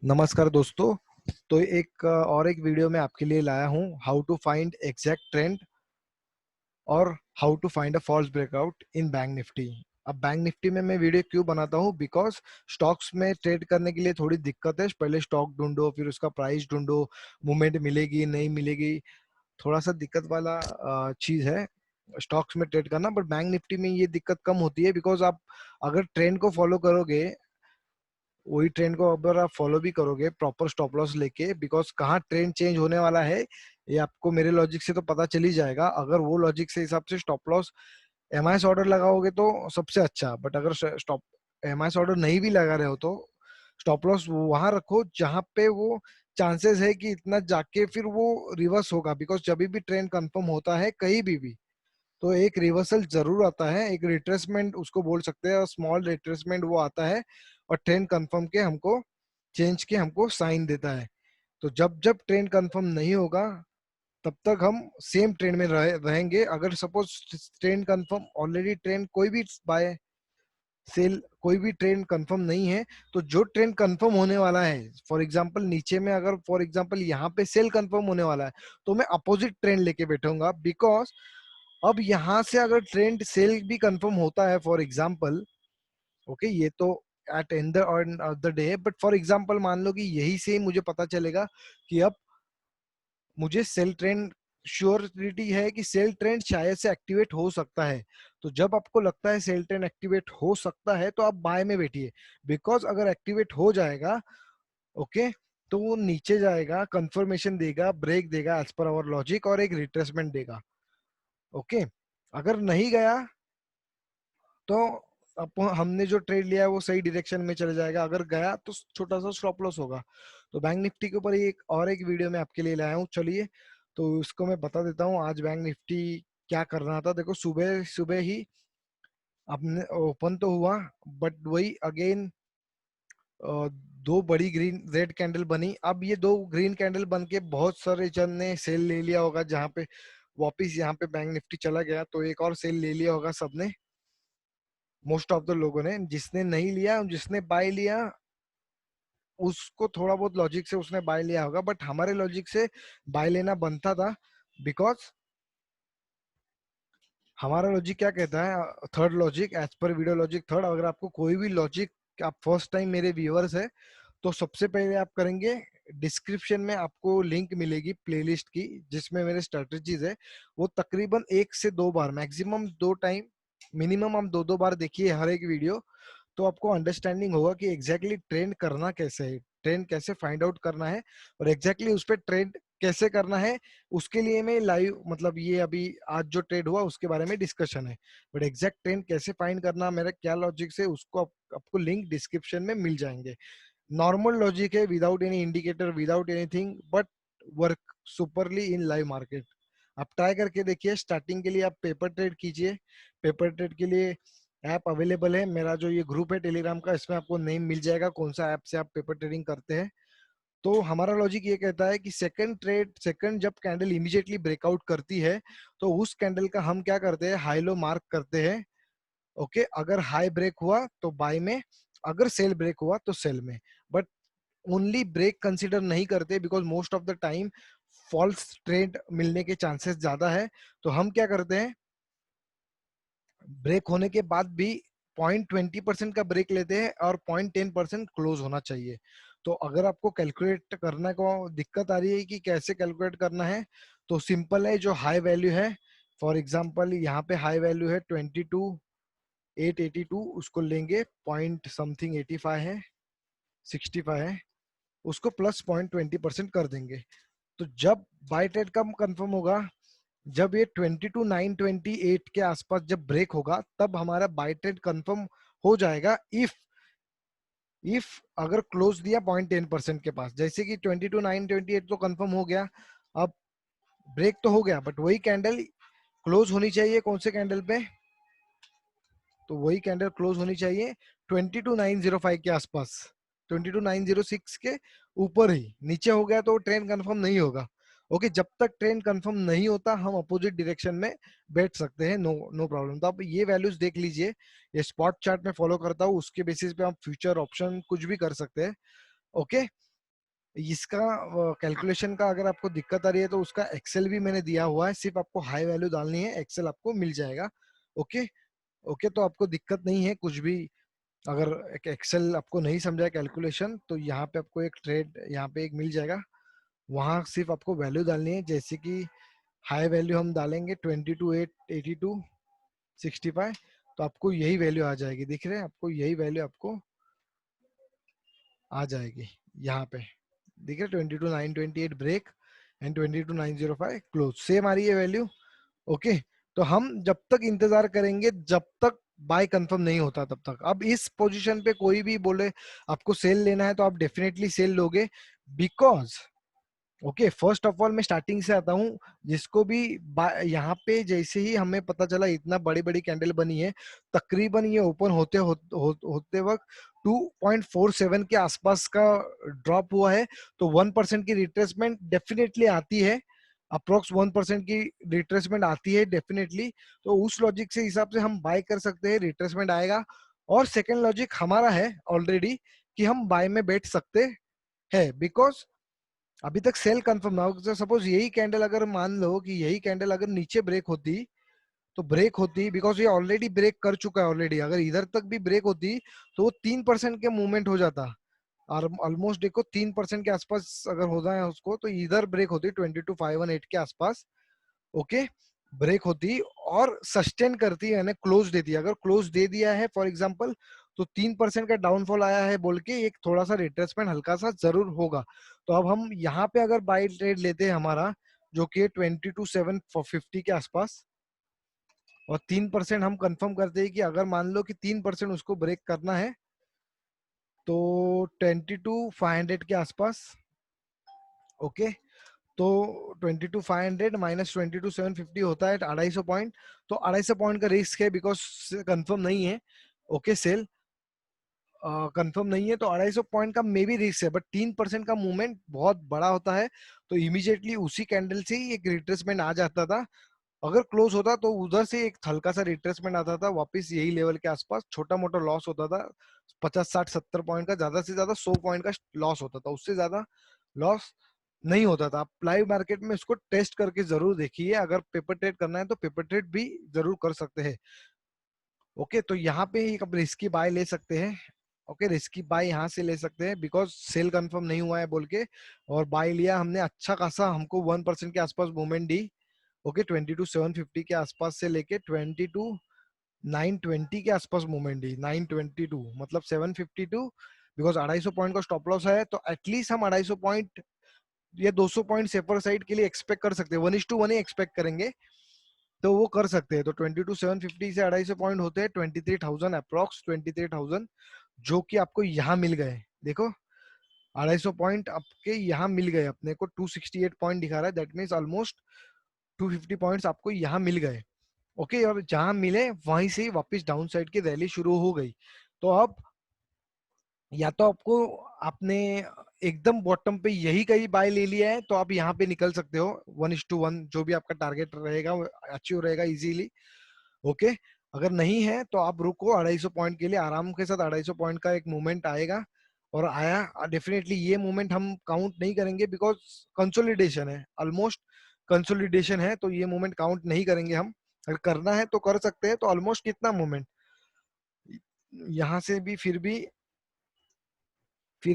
नमस्कार दोस्तों। तो और एक वीडियो में आपके लिए लाया हूँ how to find exact trend और how to find a false breakout in bank nifty. अब बैंक निफ्टी में मैं वीडियो क्यों बनाता हूँ? बिकॉज स्टॉक्स में ट्रेड करने के लिए थोड़ी दिक्कत है। पहले स्टॉक ढूंढो, फिर उसका प्राइस ढूंढो, मूवमेंट मिलेगी नहीं मिलेगी, थोड़ा सा दिक्कत वाला चीज है स्टॉक्स में ट्रेड करना। बट बैंक निफ्टी में ये दिक्कत कम होती है, बिकॉज आप अगर ट्रेंड को फॉलो करोगे, वही ट्रेंड को अगर आप फॉलो भी करोगे प्रॉपर स्टॉप लॉस लेके, बिकॉज कहाँ ट्रेंड चेंज होने वाला है ये आपको मेरे लॉजिक से तो पता चल ही जाएगा। अगर वो लॉजिक से हिसाब से स्टॉप लॉस एमआईएस ऑर्डर लगाओगे तो सबसे अच्छा। बट अगर स्टॉप एमआईएस ऑर्डर नहीं भी लगा रहे हो तो स्टॉप लॉस वहां रखो जहां पे वो चांसेस है कि इतना जाके फिर वो रिवर्स होगा। बिकॉज जब भी ट्रेंड कंफर्म होता है कहीं भी तो एक रिवर्सल जरूर आता है, एक रिट्रेसमेंट उसको बोल सकते हैं, और स्मॉल रिट्रेसमेंट वो आता है और ट्रेंड कंफर्म के हमको चेंज के हमको साइन देता है। तो जब जब ट्रेंड कंफर्म नहीं होगा तब तक हम सेम ट्रेंड में रहेंगे। अगर suppose trend confirm already, trend कोई भी बाय सेल कोई भी ट्रेंड कंफर्म नहीं है, तो जो ट्रेंड कंफर्म होने वाला है, फॉर एग्जांपल नीचे में अगर फॉर एग्जांपल यहाँ पे सेल कंफर्म होने वाला है तो मैं अपोजिट ट्रेंड लेके बैठूंगा। बिकॉज अब यहां से अगर ट्रेंड सेल भी कंफर्म होता है फॉर एग्जांपल, ओके, ये तो at end of the day, but for example मान लो कि यही से मुझे पता चलेगा कि अब मुझे सेल ट्रेंड, श्योरिटी है कि सेल ट्रेंड शायद से एक्टिवेट हो सकता है। तो जब आपको लगता है सेल ट्रेंड एक्टिवेट हो सकता है तो आप बाय में बैठिए। बिकॉज अगर एक्टिवेट हो जाएगा, ओके, तो वो नीचे जाएगा, कंफर्मेशन देगा, ब्रेक देगा एज पर आवर लॉजिक, और एक रिट्रेसमेंट देगा। ओके, अगर नहीं गया तो अब हमने जो ट्रेड लिया है वो सही डायरेक्शन में चले जाएगा, अगर गया तो छोटा सा स्टॉप लॉस होगा। तो बैंक निफ्टी के ऊपर एक वीडियो में आपके लिए लाया हूँ। चलिए तो उसको मैं बता देता हूँ आज बैंक निफ्टी क्या कर रहा था। देखो, सुबह सुबह ही अपने ओपन तो हुआ, बट वही अगेन दो बड़ी ग्रीन रेड कैंडल बनी। अब ये दो ग्रीन कैंडल बन के बहुत सारे जन ने सेल ले लिया होगा, जहां पे वापिस यहाँ पे बैंक निफ्टी चला गया तो एक और सेल ले लिया होगा सबने, मोस्ट ऑफ द लोगों ने। जिसने नहीं लिया, जिसने बाय लिया, उसको थोड़ा बहुत लॉजिक से उसने बाय लिया होगा, बट हमारे लॉजिक से बाय लेना बनता था। बिकॉज हमारा लॉजिक क्या कहता है, third logic as per video logic third, अगर आपको कोई भी लॉजिक, आप फर्स्ट टाइम मेरे व्यूअर्स है, तो सबसे पहले आप करेंगे, डिस्क्रिप्शन में आपको लिंक मिलेगी प्लेलिस्ट की जिसमें मेरे स्ट्रेटजीज है। वो तकरीबन 1 से 2 बार, मैक्सिमम 2 टाइम, मिनिमम हम दो दो बार देखिए हर एक वीडियो, तो आपको अंडरस्टैंडिंग होगा कि एग्जैक्टली ट्रेंड करना कैसे है, ट्रेंड कैसे फाइंड आउट करना है, और एग्जैक्टली उस पर ट्रेंड कैसे करना है। उसके लिए मैं लाइव, मतलब ये अभी आज जो ट्रेड हुआ उसके बारे में डिस्कशन है, बट एग्जैक्ट ट्रेंड कैसे फाइंड करना, मेरा क्या लॉजिक से, उसको आपको लिंक डिस्क्रिप्शन में मिल जाएंगे। नॉर्मल लॉजिक है, without any indicator, without anything, but work superly in live market. आप ट्राई करके देखिए। स्टार्टिंग के लिए आप पेपर ट्रेड कीजिए। पेपर ट्रेड के लिए ऐप अवेलेबल है, मेरा जो ये ग्रुप है टेलीग्राम का, इसमें आपको नेम मिल जाएगा कौन सा ऐप से आप पेपर ट्रेडिंग करते हैं। तो हमारा लॉजिक ये कहता है कि सेकंड जब कैंडल इमीडिएटली ब्रेकआउट करती है तो उस कैंडल का हम क्या करते हैं, हाई लो मार्क करते हैं। ओके, अगर हाई ब्रेक हुआ तो बाय में, अगर सेल ब्रेक हुआ तो सेल में। बट ओनली ब्रेक कंसीडर नहीं करते, because most of the time false trade मिलने के चांसेस ज्यादा है। तो हम क्या करते हैं, ब्रेक होने के बाद भी 0.20% का ब्रेक लेते हैं और 0.10% क्लोज होना चाहिए। तो अगर आपको कैलकुलेट करने को दिक्कत आ रही है कि कैसे कैलकुलेट करना है, तो सिंपल है, जो हाई वैल्यू है, फॉर एग्जांपल यहाँ पे हाई वैल्यू है 22,882, उसको लेंगे, पॉइंट समथिंग 85 है, 65 है, उसको प्लस 0.20% कर देंगे। तो जब बाय ट्रेड का कंफर्म होगा, जब ये 22,928 के आसपास जब ब्रेक होगा, तब हमारा बाय ट्रेड कंफर्म हो जाएगा। इफ अगर क्लोज दिया 0.10% के पास, जैसे कि 22,928 तो कंफर्म हो गया, अब ब्रेक तो हो गया, बट वही कैंडल क्लोज होनी चाहिए कौन से कैंडल पे, तो वही कैंडल क्लोज होनी चाहिए 22,905 के आसपास, 22,906 के ऊपर ही। नीचे हो गया तो ट्रेंड कंफर्म नहीं होगा। ओके, जब तक ट्रेंड कंफर्म नहीं होता हम अपोजिट डायरेक्शन में बैठ सकते हैं, नो नो प्रॉब्लम। तो आप ये वैल्यूज देख लीजिए, ये स्पॉट चार्ट में फॉलो करता हूँ, उसके बेसिस पे आप फ्यूचर ऑप्शन कुछ भी कर सकते हैं। ओके, इसका कैलकुलेशन का अगर आपको दिक्कत आ रही है तो उसका एक्सेल भी मैंने दिया हुआ है, सिर्फ आपको हाई वैल्यू डालनी है, एक्सेल आपको मिल जाएगा। ओके। ओके, तो आपको दिक्कत नहीं है कुछ भी। अगर एक एक्सेल आपको नहीं समझा कैलकुलेशन, तो यहाँ पे आपको एक ट्रेड यहाँ पे एक मिल जाएगा, वहां सिर्फ आपको वैल्यू डालनी है। जैसे कि हाई वैल्यू हम डालेंगे 22,882,65, तो आपको यही वैल्यू आ जाएगी, दिख रहे हैं आपको, यही वैल्यू आपको आ जाएगी यहाँ पे, दिख रहे 22,928 ब्रेक एंड 22,905 क्लोज, सेम आ रही है वैल्यू। ओके, तो हम जब तक इंतजार करेंगे जब तक बाय कंफर्म नहीं होता तब तक। अब इस पोजीशन पे कोई भी बोले आपको सेल लेना है तो आप डेफिनेटली सेल लोगे, because okay, first of all मैं स्टार्टिंग से आता हूँ। जिसको भी यहाँ पे जैसे ही हमें पता चला इतना बड़ी बड़ी कैंडल बनी है, तकरीबन ये ओपन होते वक्त 2.47 के आसपास का ड्रॉप हुआ है, तो 1% की रिट्रेसमेंट डेफिनेटली आती है, अप्रोक्स 1% की रिट्रेसमेंट आती है डेफिनेटली। तो उस लॉजिक से हिसाब से हम बाय कर सकते हैं, रिट्रेसमेंट आएगा। और सेकेंड लॉजिक हमारा है ऑलरेडी कि हम बाय में बैठ सकते हैं, बिकॉज अभी तक सेल कंफर्म ना हो। सपोज यही कैंडल अगर मान लो कि यही कैंडल अगर नीचे ब्रेक होती, तो ब्रेक होती, बिकॉज ये ऑलरेडी ब्रेक कर चुका है ऑलरेडी, अगर इधर तक भी ब्रेक होती तो वो 3% के मूवमेंट हो जाता, और ऑलमोस्ट देखो 3% के आसपास अगर होता है उसको, तो इधर ब्रेक होती 22,518 के आसपास। ओके, ब्रेक होती और सस्टेन करती है, यानी क्लोज देती है। अगर क्लोज दे दिया है फॉर एग्जांपल, तो 3% का डाउनफॉल आया है बोल के एक थोड़ा सा रिट्रेसमेंट हल्का सा जरूर होगा। तो अब हम यहाँ पे अगर बाई ट्रेड लेते हैं हमारा, जो कि 22,750 के आसपास, और 3% हम कंफर्म करते हैं कि अगर मान लो कि 3% उसको ब्रेक करना है, तो 22,500 के आसपास। ओके, तो 22,500 माइनस 22,750 होता है 250 पॉइंट। तो 250 पॉइंट का रिस्क है, बिकॉज कंफर्म नहीं है। ओके, सेल कंफर्म नहीं है, तो 250 पॉइंट का मे बी रिस्क है, बट 3% का मूवमेंट बहुत बड़ा होता है। तो इमीडिएटली उसी कैंडल से ही एक रिट्रेसमेंट आ जाता था। अगर क्लोज होता तो उधर से एक हल्का सा रिट्रेसमेंट आता था वापस यही लेवल के आसपास, छोटा मोटा लॉस होता था, 50 60 70 पॉइंट का, ज्यादा से ज्यादा 100 पॉइंट का लॉस होता था, उससे ज्यादा लॉस नहीं होता था। आप लाइव मार्केट में इसको टेस्ट करके जरूर देखिए, अगर पेपर ट्रेड करना है तो पेपर ट्रेड भी जरूर कर सकते हैं। ओके, तो यहाँ पे एक आप रिस्की बाय ले सकते हैं। ओके, रिस्की बाय यहाँ से ले सकते हैं, बिकॉज सेल कंफर्म नहीं हुआ है बोल के, और बाय लिया हमने, अच्छा खासा हमको 1% के आसपास मूवमेंट दी। ओके, 22,750 के आसपास से लेके 22,920 के आसपास मूवमेंट दी, 922 मतलब 752, बिकॉज 250 पॉइंट का स्टॉप लॉस है, तो एटलीस्ट हम 250 पॉइंट या 200 पॉइंट सेफर साइड के लिए एक्सपेक्ट कर सकते हैं, 1:1 ही एक्सपेक्ट करेंगे, तो वो कर सकते हैं। तो 22,750 से 250 पॉइंट होते हैं 23,000, अप्रोक्स 23,000, जो कि आपको यहाँ मिल गए। देखो 250 पॉइंट आपके यहाँ मिल गए, अपने को 268 पॉइंट दिखा रहा है, दैट मीन्स ऑलमोस्ट 250 पॉइंट्स आपको यहाँ मिल गए। ओके, और जहां मिले वहीं से ही वापस डाउन साइड की रैली शुरू हो गई। तो अब या तो आपको, आपने एकदम बॉटम पे यही कहीं बाय ले लिया है, तो आप यहाँ पे निकल सकते हो 1:1, जो भी आपका टारगेट रहेगा वो अचीव रहेगा इजीली। ओके, अगर नहीं है तो आप रुको, 250 पॉइंट के लिए आराम के साथ 250 पॉइंट का एक मूवमेंट आएगा, और आया डेफिनेटली। ये मूवमेंट हम काउंट नहीं करेंगे, बिकॉज कंसोलिडेशन है, ऑलमोस्ट कंसोलिडेशन है, तो ये मूवमेंट काउंट नहीं करेंगे हम। अगर करना है तो कर सकते हैं, तो ऑलमोस्ट कितना मूवमेंट यहाँ से भी, फिर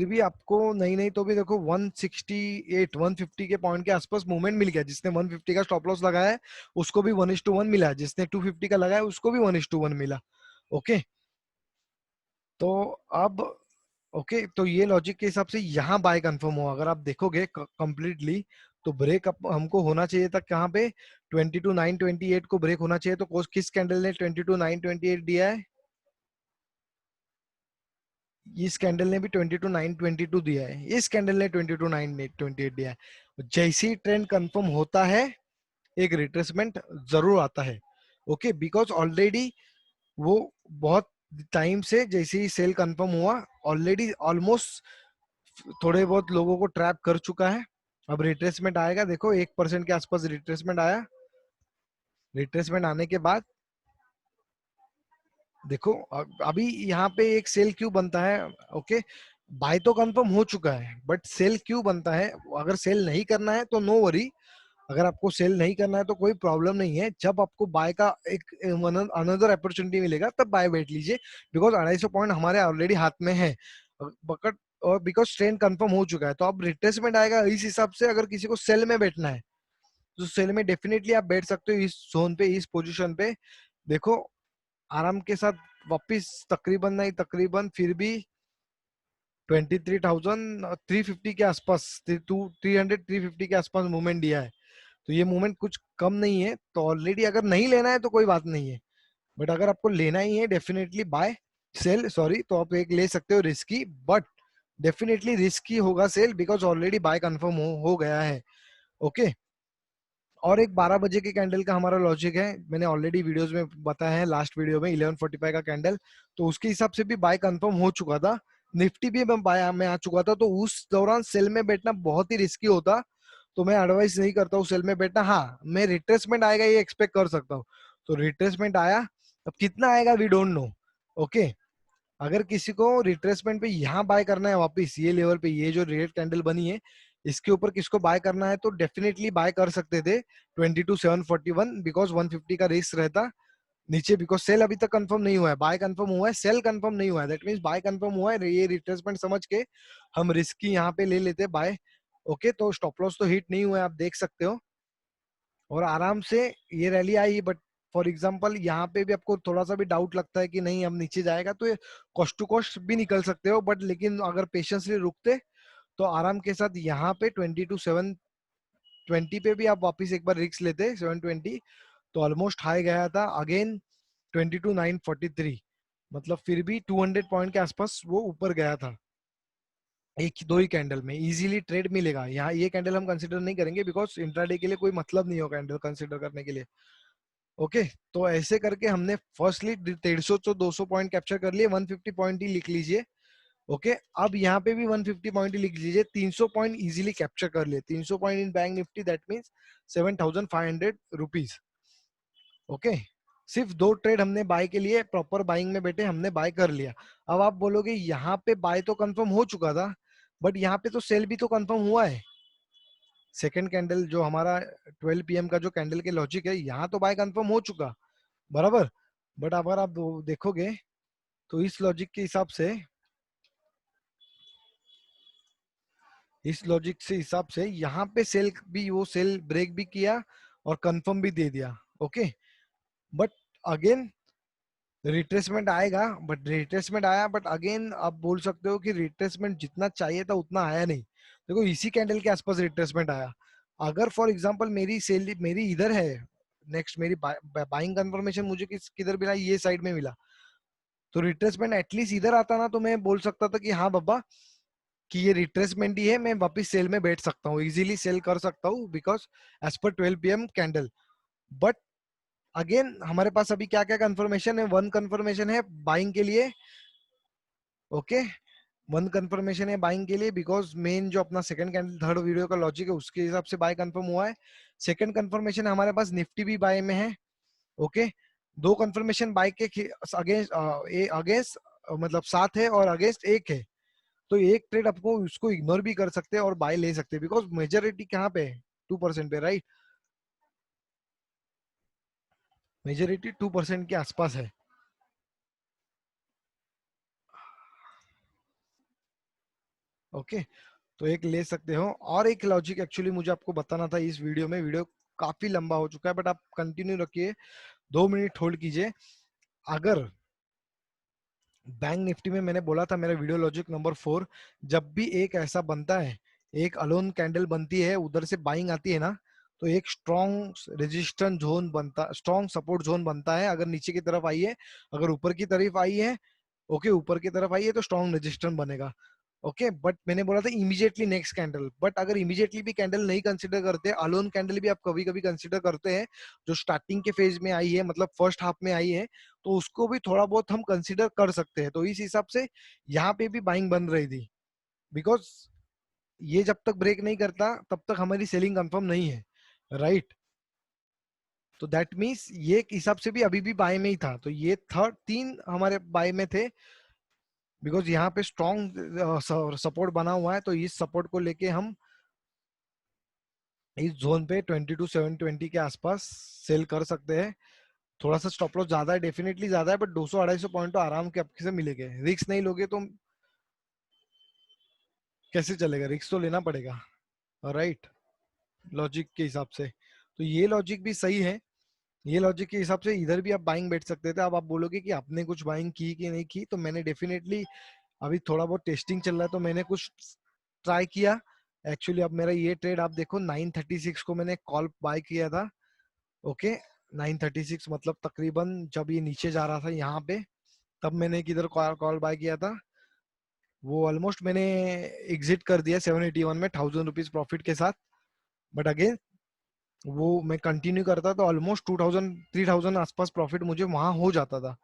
भी आपको नहीं नहीं तो भी देखो 168 150 के पॉइंट के आसपास मूवमेंट मिल गया। जिसने 150 का स्टॉप लॉस लगाया है उसको भी 1:1 मिला, जिसने 250 का लगाया उसको भी 1:1 मिला। ओके, तो अब ओके, तो ये लॉजिक के हिसाब से यहाँ बाय कंफर्म हो, अगर आप देखोगे कंप्लीटली, तो ब्रेक अप हमको होना चाहिए था कहाँ पे, 22,928 को ब्रेक होना चाहिए। तो किस कैंडल ने 22,928 दिया है? इस कैंडल ने भी 22,922 दिया है, इस कैंडल ने 22,928 दिया है। जैसे ही ट्रेंड कंफर्म होता है एक रिट्रेसमेंट जरूर आता है। ओके, बिकॉज ऑलरेडी वो बहुत टाइम से जैसे ही सेल कंफर्म हुआ, ऑलरेडी ऑलमोस्ट थोड़े बहुत लोगों को ट्रैप कर चुका है। अब रिट्रेसमेंट आएगा, देखो 1% के आसपास रिट्रेसमेंट आया। रिट्रेसमेंट आने के बाद देखो अभी यहाँ पे एक सेल क्यों बनता है। ओके, बाय तो कंफर्म हो चुका है, बट सेल क्यों बनता है? अगर सेल नहीं करना है तो नो वरी, अगर आपको सेल नहीं करना है तो कोई प्रॉब्लम नहीं है। जब आपको बाय का एक अनदर अपॉर्चुनिटी मिलेगा तब बाय बैठ लीजिए, बिकॉज 250 पॉइंट हमारे ऑलरेडी हाथ में है, बकट और बिकॉज ट्रेंड कंफर्म हो चुका है। तो अब रिट्रेसमेंट आएगा इस हिसाब से। अगर किसी को सेल में बैठना है तो सेल में डेफिनेटली आप बैठ सकते हो, इस जोन पे, इस पोजीशन पे। देखो आराम के साथ वापिस तकरीबन नहीं तकरीबन फिर भी 23,350 के आसपास, 350 के आसपास मूवमेंट दिया है। तो ये मूवमेंट कुछ कम नहीं है। तो ऑलरेडी अगर नहीं लेना है तो कोई बात नहीं है, बट अगर आपको लेना ही है डेफिनेटली बाय सेल सॉरी, तो आप एक ले सकते हो रिस्की, बट डेफिनेटली रिस्की होगा sell, because already buy confirm हो गया है। ओके। और एक 12 बजे के कैंडल का हमारा लॉजिक है, मैंने ऑलरेडी वीडियोस में बताया है, लास्ट वीडियो में 11:45 का कैंडल। तो उसके हिसाब से भी बाय कंफर्म हो चुका था, निफ्टी भी मैं बाय में आ चुका था। तो उस दौरान सेल में बैठना बहुत ही रिस्की होता, तो मैं एडवाइस नहीं करता हूँ सेल में बैठना। हाँ, मैं रिट्रेसमेंट आएगा ये एक्सपेक्ट कर सकता हूँ। तो रिट्रेसमेंट आया, अब कितना आएगा वी डोंट नो। ओके। अगर किसी को रिट्रेसमेंट पे यहाँ बाय करना है वापस ये लेवल पे, ये जो रेड कैंडल बनी है इसके ऊपर किसको बाय करना है तो डेफिनेटली बाय कर सकते थे 22,741, बिकॉज 150 का रिस्क रहता नीचे, बिकॉज सेल अभी तक कंफर्म नहीं हुआ है, बाय कंफर्म हुआ है, सेल कंफर्म नहीं हुआ है। दैट मींस बाय कंफर्म हुआ है, ये रिट्रेसमेंट समझ के हम रिस्क की यहाँ पे ले लेते बाय। ओके। तो स्टॉप लॉस तो हिट नहीं हुआ है, आप देख सकते हो, और आराम से ये rally I. But for example यहाँ पे भी आपको थोड़ा सा भी डाउट लगता है कि नहीं अब नीचे जाएगा, तो ये कॉस्ट टू कॉस्ट भी निकल सकते हो, बट लेकिन अगर पेशेंसली रुकते तो आराम के साथ यहाँ पे 22,720 पे भी आप वापस एक बार रिक्स लेते 720, तो ऑलमोस्ट हाई गया था अगेन 22,943, मतलब फिर भी 200 पॉइंट के आसपास वो ऊपर गया था एक दो ही कैंडल में। इजीली ट्रेड मिलेगा यहाँ, ये कैंडल हम कंसिडर नहीं करेंगे बिकॉज इंट्राडे के लिए कोई मतलब नहीं हो कैंडल कंसिडर करने के लिए। ओके। तो ऐसे करके हमने फर्स्टली 150 तो 200 पॉइंट कैप्चर कर लिए, 150 पॉइंट ही लिख लीजिए। ओके। अब यहाँ पे भी 150 पॉइंट ही लिख लीजिए, 300 पॉइंट इजीली कैप्चर कर लिए, 300 point in bank Nifty, that means 7,500 rupees. Okay. सिर्फ दो ट्रेड हमने बाय के लिए प्रॉपर बाइंग में बैठे हमने बाय कर लिया। अब आप बोलोगे यहाँ पे बाय तो कंफर्म हो चुका था, बट यहाँ पे तो सेल भी तो कंफर्म हुआ है। सेकंड कैंडल जो हमारा 12 पीएम का जो कैंडल के लॉजिक है, यहाँ तो बाय कंफर्म हो चुका बराबर। बट अगर आप देखोगे तो इस लॉजिक के हिसाब से, इस लॉजिक से हिसाब से यहाँ पे सेल भी, वो सेल ब्रेक भी किया और कंफर्म भी दे दिया। ओके। बट अगेन रिट्रेसमेंट आएगा, बट रिट्रेसमेंट आया, बट अगेन आप बोल सकते हो कि रिट्रेसमेंट जितना चाहिए था उतना आया नहीं। देखो इसी कैंडल के आसपास रिट्रेसमेंट आया। अगर फॉर एग्जांपल मेरी सेल मेरी इधर है, नेक्स्ट मेरी बाइंग कंफर्मेशन मुझे किधर मिला, ये साइड में मिला, तो रिट्रेसमेंट एटलीस्ट इधर आता ना तो मैं बोल सकता था कि हाँ बाबा कि ये रिट्रेसमेंट ही है, मैं वापिस सेल में बैठ सकता हूँ, इजीली सेल कर सकता हूँ बिकॉज एज पर 12 पीएम कैंडल। बट अगेन हमारे पास अभी क्या क्या कंफर्मेशन है, वन कंफर्मेशन है बाइंग के लिए। ओके। वन कंफर्मेशन है बाइंग के लिए, बिकॉज मेन जो अपना सेकंड कैंडल थर्ड वीडियो का लॉजिक है उसके हिसाब से बाय कंफर्म हुआ है। सेकंड कंफर्मेशन हमारे पास निफ्टी भी बाय में है। ओके। दो कंफर्मेशन बाय के अगेंस्ट अगेंस्ट मतलब साथ है और अगेंस्ट एक है, तो एक ट्रेड आपको उसको इग्नोर भी कर सकते हैं और बाय ले सकते हैं, बिकॉज मेजोरिटी कहाँ पे है, 2% पे, राइट। मेजोरिटी 2% के आसपास है। ओके। तो एक ले सकते हो। और एक लॉजिक एक्चुअली मुझे आपको बताना था इस वीडियो में, वीडियो काफी लंबा हो चुका है, बट आप कंटिन्यू रखिए, 2 मिनट होल्ड कीजिए। अगर बैंक निफ्टी में मैंने बोला था मेरा वीडियो लॉजिक नंबर 4, जब भी एक ऐसा बनता है, एक अलोन कैंडल बनती है उधर से बाइंग आती है ना, तो एक स्ट्रॉन्ग रेजिस्टेंस जोन बनता, स्ट्रॉन्ग सपोर्ट जोन बनता है। अगर नीचे की तरफ आई है, अगर ऊपर की तरफ आई है, ओके ऊपर की तरफ आई है तो स्ट्रॉन्ग रेजिस्टेंस बनेगा। ओके। बट मैंने बोला था इमीडिएटली नेक्स्ट कैंडल, बट अगर इमीडिएटली भी कैंडल नहीं कंसिडर करते, अलोन कैंडल भी आप कभी कभी कंसिडर करते हैं, जो स्टार्टिंग के फेज में आई है, मतलब फर्स्ट हाफ में आई है, तो उसको भी थोड़ा बहुत हम कंसिडर कर सकते हैं। तो इस हिसाब से यहाँ पे भी बाइंग बन रही थी, बिकॉज ये जब तक ब्रेक नहीं करता तब तक हमारी सेलिंग कंफर्म नहीं है, राइट। तो दैट मीन्स ये एक हिसाब से भी अभी भी बाय में ही था, तो ये थर्ड तीन हमारे बाय में थे। बिकॉज यहाँ पे स्ट्रॉन्ग सपोर्ट बना हुआ है, तो इस सपोर्ट को लेके हम इस जोन पे 22,720 के आसपास सेल कर सकते हैं। थोड़ा सा स्टॉप लॉस ज्यादा है, डेफिनेटली ज्यादा है, बट 200-250 पॉइंट तो आराम के आपके से मिलेंगे। रिस्क नहीं लोगे तो कैसे चलेगा, रिस्क तो लेना पड़ेगा, राइट? लॉजिक के हिसाब से तो ये लॉजिक भी सही है। ये लॉजिक के हिसाब से इधर भी आप बाइंग बैठ सकते थे। अब आप बोलोगे कि आपने कुछ बाइंग की कि नहीं की, तो मैंने डेफिनेटली अभी थोड़ा बहुत टेस्टिंग चल रहा है तो मैंने कुछ ट्राई किया। एक्चुअली अब मेरा ये ट्रेड आप देखो, 936 को मैंने कॉल बाय किया था। ओके, 936 मतलब तकरीबन जब ये नीचे जा रहा था यहाँ पे, तब मैंने किधर कॉल बाय किया था। वो ऑलमोस्ट मैंने एग्जिट कर दिया 781 में 1000 रुपीज प्रॉफिट के साथ। बट अगेन वो मैं कंटिन्यू करता तो ऑलमोस्ट 2000 3000 आसपास प्रॉफिट मुझे वहां हो जाता था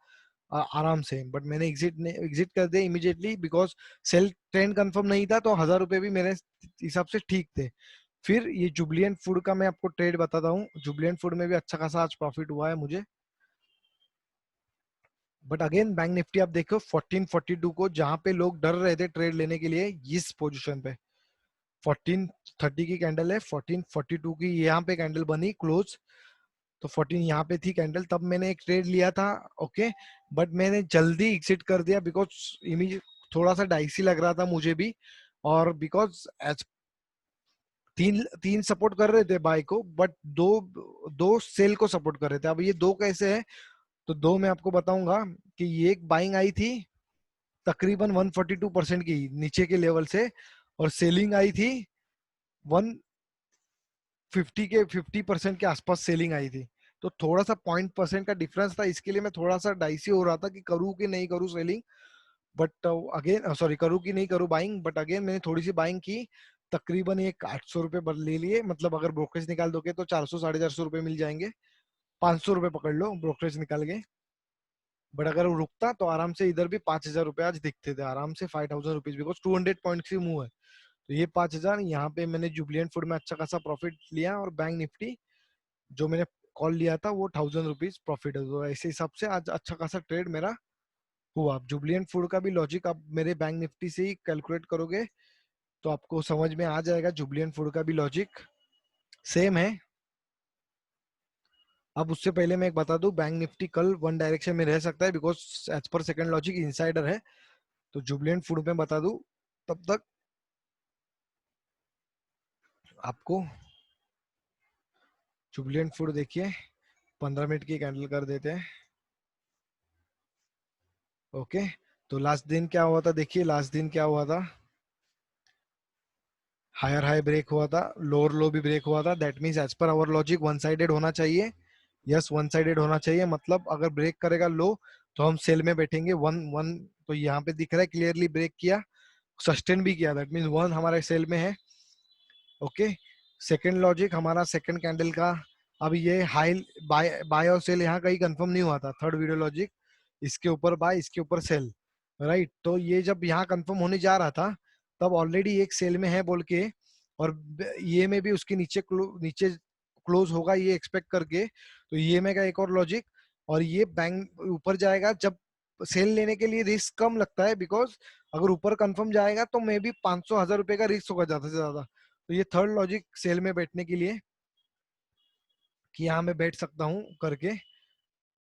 आराम से। बट मैंने एग्जिट कर दिया immediately, because sell trend confirm नहीं था, तो 1000 रुपए भी मेरे हिसाब से ठीक थे। फिर ये जुबलियंट फूड का मैं आपको ट्रेड बताता हूँ। जुबलियंट फूड में भी अच्छा खासा आज प्रॉफिट हुआ है मुझे। बट अगेन बैंक निफ्टी आप देखो 1442 को, जहां पे लोग डर रहे थे ट्रेड लेने के लिए, इस पोजीशन पे 1430 की कैंडल है, 1442 की यहाँ पे कैंडल बनी क्लोज, तो 14 यहाँ पे थी कैंडल, तब मैंने एक ट्रेड लिया था। ओके, बट मैंने जल्दी एग्जिट कर दिया बिकॉज इमीज थोड़ा सा डाइसी लग रहा था मुझे भी। और बिकॉज एज तीन तीन सपोर्ट कर रहे थे बाय को, बट दो दो सेल को सपोर्ट कर रहे थे। अब ये दो कैसे है, तो दो मैं आपको बताऊंगा कि ये एक बाइंग आई थी तकरीबन 142% की नीचे के लेवल से, और सेलिंग आई थी 150 के 50% के आसपास सेलिंग आई थी। तो थोड़ा सा 0.% का डिफरेंस था, इसके लिए मैं थोड़ा सा डाइसी हो रहा था कि करूँ कि नहीं करूँ सेलिंग। बट अगेन सॉरी, करूँ कि नहीं करूँ बाइंग, बट अगेन मैंने थोड़ी सी बाइंग की। तकरीबन एक 800 रुपए ले लिए, मतलब अगर ब्रोकरेज निकाल दोगे तो 400 साढ़े 400 रुपए मिल जाएंगे। 500 रुपए पकड़ लो ब्रोकरेज निकाल के। बट अगर वो रुकता तो आराम से इधर भी 5,000 रुपए आज दिखते थे आराम से, 5000 रुपीज, बिकॉज 200 पॉइंट की मूव है। तो ये 5,000 यहाँ पे मैंने जुबलियंट फूड में अच्छा खासा प्रॉफिट लिया, और बैंक निफ्टी जो मैंने कॉल लिया था वो 1000 रुपीज प्रॉफिट है। तो ऐसे हिसाब से आज अच्छा खासा ट्रेड मेरा हुआ। आप जुबलियंट फूड का भी लॉजिक आप मेरे बैंक निफ्टी से ही कैलकुलेट करोगे तो आपको समझ में आ जाएगा। जुबलियंट फूड का भी लॉजिक सेम है। अब उससे पहले मैं एक बता दूं, बैंक निफ्टी कल वन डायरेक्शन में रह सकता है, because as per second logic insider है। तो जुबलियंट फूड में बता दूं, तब तक आपको जुबलियंट फूड देखिए 15 मिनट की कैंडल कर देते हैं। ओके, तो लास्ट दिन क्या हुआ था, देखिए लास्ट दिन क्या हुआ था। हायर हाई ब्रेक हुआ था, लोअर लो भी ब्रेक हुआ था। That means as per our logic one sided होना चाहिए। यस, वन साइडेड होना चाहिए, मतलब अगर ब्रेक करेगा लो तो हम सेल में बैठेंगे। वन वन तो यहाँ पे दिख रहा है क्लियरली ब्रेक किया, सस्टेन भी किया, दैट मीन्स वन हमारे सेल में है। ओके, सेकंड लॉजिक हमारा सेकंड कैंडल का, अब ये हाई बाय बाय और सेल यहाँ कहीं कंफर्म नहीं हुआ था। थर्ड वीडियो लॉजिक, इसके ऊपर बाय इसके ऊपर सेल, राइट? तो ये जब यहाँ कंफर्म होने जा रहा था, तब ऑलरेडी एक सेल में है बोल के, और ये में भी उसके नीचे क्लोज होगा ये एक्सपेक्ट करके, तो ये में का एक और लॉजिक। और ये बैंक ऊपर जाएगा जब सेल लेने के लिए रिस्क कम लगता है, बिकॉज अगर ऊपर कंफर्म जाएगा तो मे बी 500 1000 रुपए का रिस्क होगा ज्यादा से ज्यादा। तो ये थर्ड लॉजिक सेल में बैठने के लिए, कि यहाँ मैं बैठ सकता हूँ करके।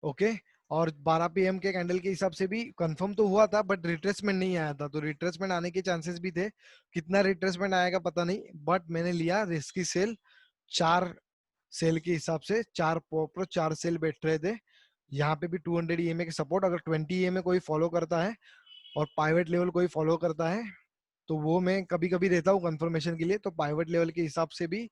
ओके, और 12 पीएम के कैंडल के हिसाब से भी कंफर्म तो हुआ था, बट रिट्रेसमेंट नहीं आया था, तो रिट्रेसमेंट आने के चांसेस भी थे। कितना रिट्रेसमेंट आएगा पता नहीं, बट मैंने लिया रिस्क की सेल। चार सेल के हिसाब से चार प्रॉपर चार सेल बैठ रहे थे। यहाँ पे भी 200 ईएमए के सपोर्ट, अगर 20 ईएमए कोई फॉलो करता है और पाइवेट लेवल कोई फॉलो करता है, तो वो मैं कभी कभी देता हूँ कंफर्मेशन के लिए। तो पाइवेट लेवल के हिसाब से भी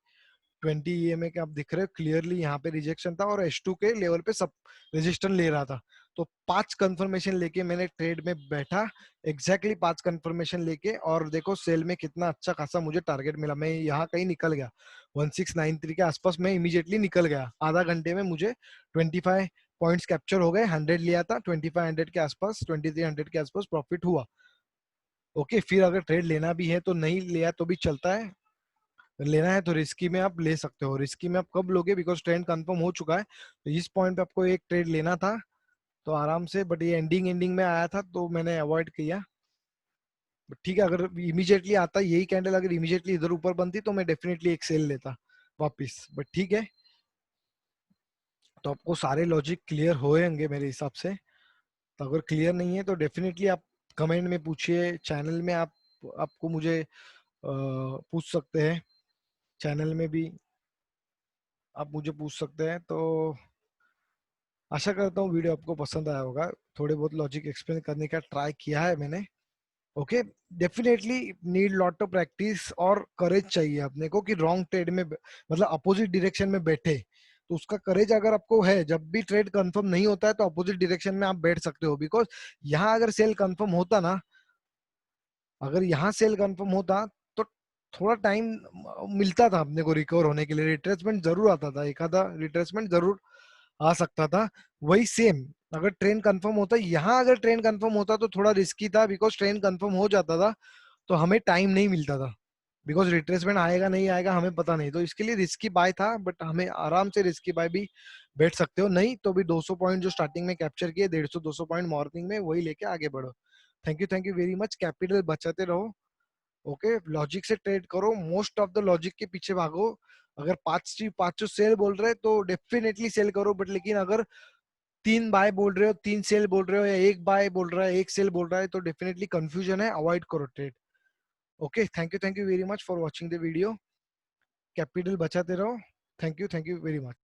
20 ईएमए के आप दिख रहे हो क्लियरली, यहाँ पे रिजेक्शन था और H2 के लेवल पे सब रेजिस्टेंस ले रहा था। तो 5 कंफर्मेशन लेके मैंने ट्रेड में बैठा, एग्जैक्टली 5 कंफर्मेशन लेके, और देखो सेल में कितना अच्छा खासा मुझे टारगेट मिला। मैं यहाँ कहीं निकल गया 1693 के आसपास, मैं इमीडिएटली निकल गया। आधा घंटे में मुझे 25 पॉइंट्स कैप्चर हो गए। 100 लिया था, 2500 के आसपास 2300 के आसपास प्रॉफिट हुआ। ओके, फिर अगर ट्रेड लेना भी है तो नहीं लिया तो भी चलता है, लेना है तो रिस्की में आप ले सकते हो। रिस्की में आप कब लोगे, बिकॉज ट्रेंड कंफर्म हो चुका है, तो इस पॉइंट पे आपको एक ट्रेड लेना था तो आराम से, बट ये एंडिंग एंडिंग में आया था तो मैंने अवॉइड किया। ठीक है, अगर इमीडिएटली आता यही कैंडल, अगर इमीडिएटली इधर ऊपर बनती तो मैं डेफिनेटली एक सेल लेता वापिस, बट ठीक है। तो आपको सारे लॉजिक क्लियर होंगे मेरे हिसाब से। तो अगर क्लियर नहीं है तो डेफिनेटली आप कमेंट में पूछिए, चैनल में आप आपको मुझे पूछ सकते हैं, चैनल में भी आप मुझे पूछ सकते हैं। तो आशा करता हूँ वीडियो आपको पसंद आया होगा, थोड़े बहुत लॉजिक एक्सप्लेन करने का ट्राई किया है मैंने। Okay, definitely need lot of practice और करेज चाहिए अपने को कि रॉन्ग ट्रेड में मतलब अपोजिट डायरेक्शन में बैठे, तो उसका करेज अगर आपको है, जब भी ट्रेड कंफर्म नहीं होता है तो अपोजिट डायरेक्शन में आप बैठ सकते हो। बिकॉज यहाँ अगर सेल कंफर्म होता ना, अगर यहाँ सेल कंफर्म होता तो थोड़ा टाइम मिलता था अपने को रिकवर होने के लिए, रिट्रेसमेंट जरूर आता था, एक आधा रिट्रेसमेंट जरूर आ सकता था। वही सेम अगर ट्रेन कंफर्म होता, यहाँ अगर ट्रेन कंफर्म होता तो थोड़ा रिस्की था, बिकॉज ट्रेन कंफर्म हो जाता था तो हमें टाइम नहीं मिलता था, बिकॉज रिट्रेसमेंट आएगा नहीं आएगा हमें पता नहीं, तो इसके लिए रिस्की बाय था। बट हमें आराम से रिस्की बाय भी बैठ सकते हो, नहीं तो भी 200 पॉइंट जो स्टार्टिंग में कैप्चर किए, 150-200 पॉइंट मॉर्निंग में, वही लेके आगे बढ़ो। Thank you very much. Capital बचाते रहो, ओके, लॉजिक से ट्रेड करो, मोस्ट ऑफ द लॉजिक के पीछे भागो। अगर पांचों सेल बोल रहे तो डेफिनेटली सेल करो, बट लेकिन अगर तीन बाय बोल रहे हो, तीन सेल बोल रहे हो, या एक बाय बोल रहा है, एक सेल बोल रहा है, तो डेफिनेटली कंफ्यूजन है, अवॉइड करो trade. Okay, thank you very much for watching the video. Capital बचाते रहो। Thank you very much.